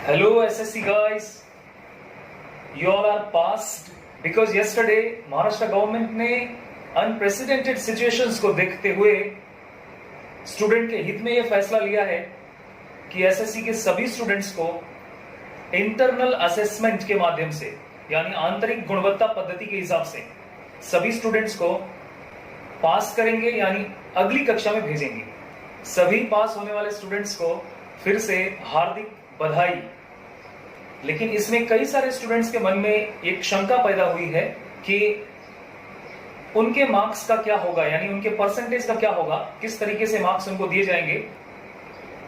Hello SSC guys, you all are passed because yesterday Maharashtra government ने unprecedented situations को देखते हुए स्टूडेंट के हित में यह फैसला लिया है कि एसएससी के सभी स्टूडेंट्स को इंटरनल असेसमेंट के माध्यम से यानी आंतरिक गुणवत्ता पद्धति के हिसाब से सभी स्टूडेंट्स को पास करेंगे यानी अगली कक्षा में भेजेंगे। सभी पास होने वाले स्टूडेंट्स को फिर से हार्दिक बधाई। लेकिन इसमें कई सारे स्टूडेंट्स के मन में एक शंका पैदा हुई है कि उनके मार्क्स का क्या होगा, यानी उनके परसेंटेज का क्या होगा, किस तरीके से मार्क्स उनको दिए जाएंगे,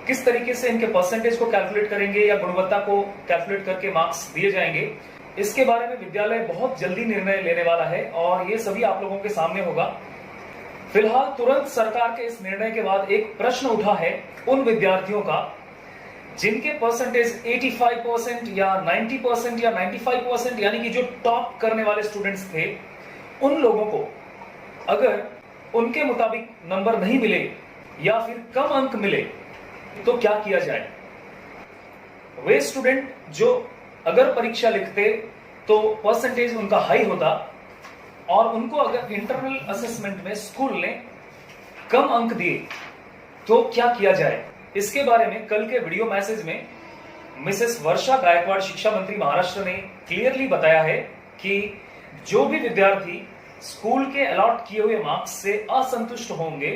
किस तरीके से इनके परसेंटेज को कैलकुलेट करेंगे या गुणवत्ता को कैलकुलेट करके मार्क्स दिए जाएंगे। इसके बारे में विद्यालय बहुत जल्दी निर्णय लेने वाला है और ये सभी आप लोगों के सामने होगा। फिलहाल तुरंत सरकार के इस निर्णय के बाद एक प्रश्न उठा है उन विद्यार्थियों का जिनके परसेंटेज 85% या 90% या 95% यानी कि जो टॉप करने वाले स्टूडेंट्स थे, उन लोगों को अगर उनके मुताबिक नंबर नहीं मिले या फिर कम अंक मिले तो क्या किया जाए। वे स्टूडेंट जो अगर परीक्षा लिखते तो परसेंटेज उनका हाई होता और उनको अगर इंटरनल असेसमेंट में स्कूल ने कम अंक दिए तो क्या किया जाए। इसके बारे में कल के वीडियो मैसेज में मिसेस वर्षा गायकवाड़ शिक्षा मंत्री महाराष्ट्र ने क्लियरली बताया है कि जो भी विद्यार्थी स्कूल के अलॉट किए हुए मार्क्स से असंतुष्ट होंगे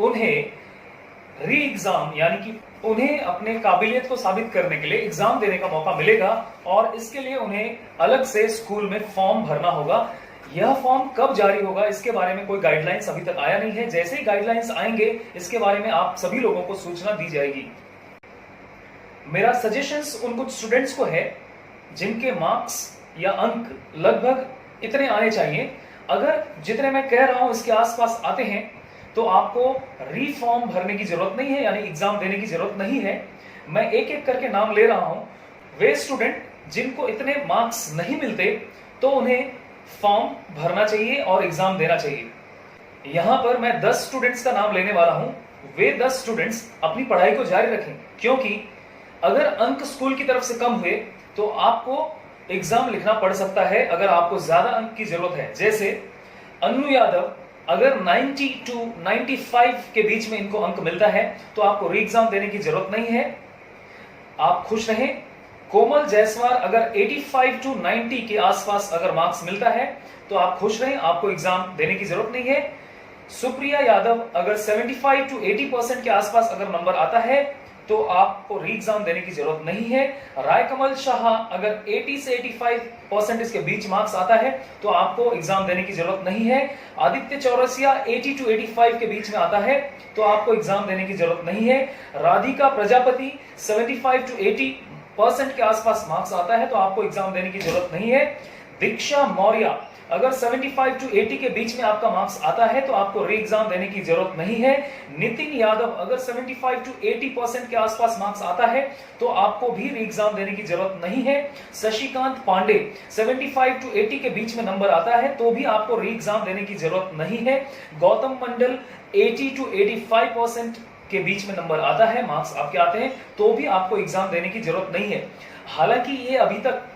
उन्हें री एग्जाम यानी कि उन्हें अपने काबिलियत को साबित करने के लिए एग्जाम देने का मौका मिलेगा और इसके लिए उन्हें अलग से स्कूल में फॉर्म भरना होगा। यह फॉर्म कब जारी होगा इसके बारे में कोई गाइडलाइंस अभी तक आया नहीं है। जैसे ही गाइडलाइंस आएंगे इसके बारे में आप सभी लोगों को सूचना दी जाएगी। मेरा सजेशंस उन कुछ स्टूडेंट्स को है जिनके मार्क्स या अंक लगभग इतने आने चाहिए। अगर जितने मैं कह रहा हूं इसके आसपास आते हैं तो आपको रीफॉर्म भरने की जरूरत नहीं है, यानी एग्जाम देने की जरूरत नहीं है। मैं एक एक करके नाम ले रहा हूं। वे स्टूडेंट जिनको इतने मार्क्स नहीं मिलते तो उन्हें फॉर्म भरना चाहिए और एग्जाम देना चाहिए। यहां पर मैं 10 स्टूडेंट्स का नाम लेने वाला हूं। वे 10 स्टूडेंट्स अपनी पढ़ाई को जारी रखें, क्योंकि अगर अंक स्कूल की तरफ से कम हुए तो आपको एग्जाम लिखना पड़ सकता है अगर आपको ज्यादा अंक की जरूरत है। जैसे अन्नू यादव, अगर 90 to 95 के बीच में इनको अंक मिलता है तो आपको री एग्जाम देने की जरूरत नहीं है, आप खुश रहें। कोमल जायसवाल, अगर 85 to 90 के आसपास अगर मार्क्स मिलता है तो आप खुश रहें, आपको एग्जाम देने की जरूरत नहीं है। सुप्रिया यादव, अगर 75 to 80% के आसपास अगर नंबर आता है तो आपको री एग्जाम देने की जरूरत नहीं है। रायकमल शाह, अगर 80 से 85% के बीच मार्क्स आता है तो आपको एग्जाम देने की जरूरत नहीं है। आदित्य चौरसिया, 80 to 85 के बीच में आता है तो आपको एग्जाम देने की जरूरत नहीं है। राधिका प्रजापति, 75 to 80% के आसपास मार्क्स आता है तो आपको एग्जाम देने की जरूरत नहीं है। दीक्षा मौर्य, अगर 75 to 80 के बीच में आपका मार्क्स आता है तो आपको री एग्जाम देने की जरूरत नहीं है। नितिन यादव, अगर 75 to 80% के आसपास मार्क्स आता है तो आपको भी री एग्जाम देने की जरूरत नहीं है। शशिकांत पांडे, 75 to 80 के बीच में नंबर आता है तो भी आपको री एग्जाम देने की जरूरत नहीं है। गौतम मंडल, 80 to 85% के बीच में नंबर आता है, मार्क्स आपके आते हैं तो भी आपको एग्जाम देने की जरूरत नहीं है। हालांकि ये अभी तक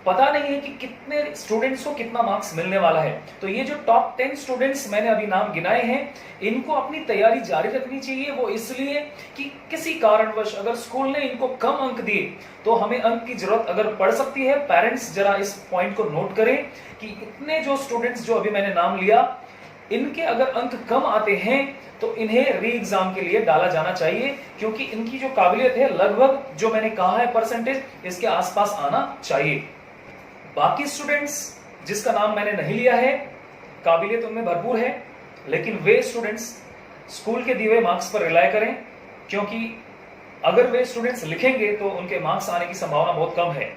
पता नहीं है कि कितने स्टूडेंट्स को कितना मार्क्स मिलने वाला है। तो ये जो टॉप 10 स्टूडेंट्स मैंने अभी नाम गिनाए हैं, इनको अपनी तैयारी जारी रखनी चाहिए। वो इसलिए कि किसी कारणवश अगर स्कूल ने इनको कम अंक दिए तो हमें अंक की जरूरत अगर पड़ सकती है। पेरेंट्स जरा इस पॉइंट को नोट करें कि इतने जो स्टूडेंट्स जो अभी मैंने नाम लिया, इनके अगर अंक कम आते हैं तो इन्हें री एग्जाम के लिए डाला जाना चाहिए, क्योंकि इनकी जो काबिलियत है लगभग जो मैंने कहा है परसेंटेज इसके आसपास आना चाहिए। बाकी स्टूडेंट्स जिसका नाम मैंने नहीं लिया है, काबिलियत उनमें भरपूर है, लेकिन वे स्टूडेंट्स स्कूल के दिए हुए मार्क्स पर रिलाय करें, क्योंकि अगर वे स्टूडेंट्स लिखेंगे तो उनके मार्क्स आने की संभावना बहुत कम है।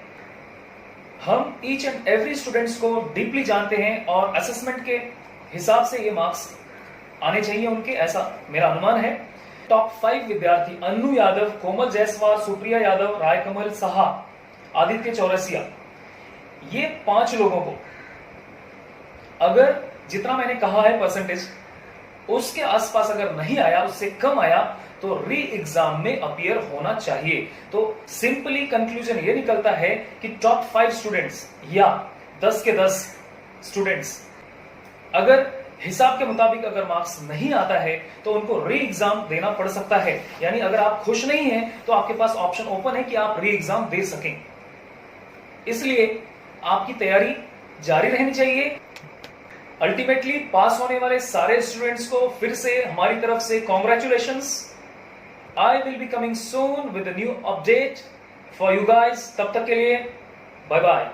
हम ईच एंड एवरी स्टूडेंट्स को डीपली जानते हैं और असेसमेंट के हिसाब से ये मार्क्स आने चाहिए उनके, ऐसा मेरा अनुमान है। टॉप 5 विद्यार्थी अन्नू यादव, कोमल जायसवाल, सुप्रिया यादव, रायकमल शाह, आदित्य चौरसिया, ये 5 लोगों को अगर जितना मैंने कहा है परसेंटेज उसके आसपास अगर नहीं आया, उससे कम आया, तो री एग्जाम में अपीयर होना चाहिए। तो सिंपली कंक्लूजन ये निकलता है कि टॉप 5 स्टूडेंट्स या 10 के 10 स्टूडेंट्स अगर हिसाब के मुताबिक अगर मार्क्स नहीं आता है तो उनको री एग्जाम देना पड़ सकता है। यानी अगर आप खुश नहीं हैं तो आपके पास ऑप्शन ओपन है कि आप री एग्जाम दे सकें। इसलिए आपकी तैयारी जारी रहनी चाहिए। अल्टीमेटली पास होने वाले सारे स्टूडेंट्स को फिर से हमारी तरफ से congratulations. I will be coming soon with a new update for you guys. तब तक के लिए बाय बाय।